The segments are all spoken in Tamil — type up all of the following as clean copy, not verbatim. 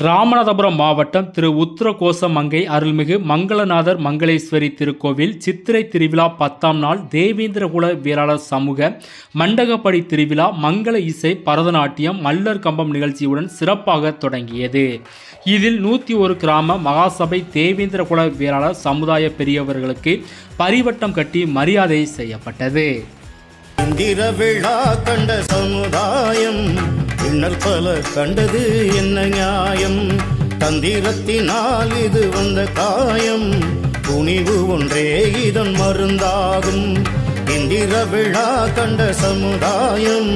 ராமநாதபுரம் மாவட்டம் திரு உத்திரகோசமங்கை அருள்மிகு மங்களநாதர் மங்களேஸ்வரி திருக்கோவில் சித்திரை திருவிழா 10ஆம் நாள் தேவேந்திரகுல வீராளர் சமூக மண்டகப்படி திருவிழா மங்கள இசை பரதநாட்டியம் மல்லர் கம்பம் நிகழ்ச்சியுடன் சிறப்பாக தொடங்கியது. இதில் 101 கிராம மகாசபை தேவேந்திரகுல வீராளர் சமுதாய பெரியவர்களுக்கு பரிவட்டம் கட்டி மரியாதை செய்யப்பட்டது. இந்திர விழா கண்ட சமுதாயம் இன்னல் பல கண்டது என்ன நியாயம்? தந்திரத்தினால் இது வந்த காயம், துணிவு ஒன்றே இதன் மருந்தாகும். இந்திர விழா கண்ட சமுதாயம்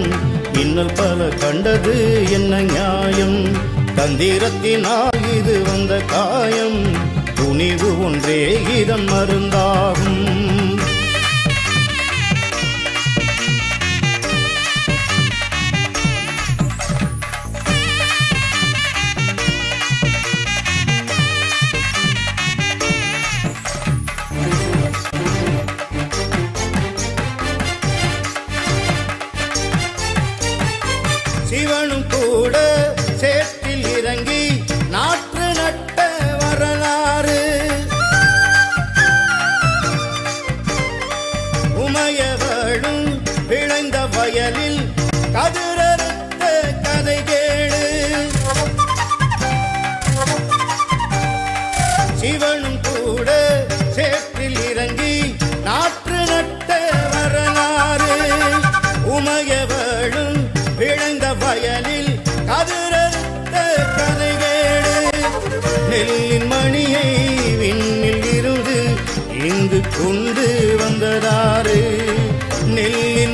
இன்னல் பல கண்டது என்ன நியாயம்? தந்திரத்தினால் இது வந்த காயம், துணிவு ஒன்றே இதன் மருந்தாகும். சிவனும் கூட சேற்றில் இறங்கி நாற்று நட்ட வரலாறு, உமையவளும் விளைந்த வயலில் கதிரறுத்த கதை கேளு. சிவனும் கூட சேற்றில் இறங்கி நாற்று நட்ட வரலாறு, உமையவளும் விளைந்த வயலில் கதிரறுத்த கதைகேடு. நெல்லின் மணியை விண்ணில் இருந்து இங்கு கொண்டு வந்ததாறு, நெல்லின்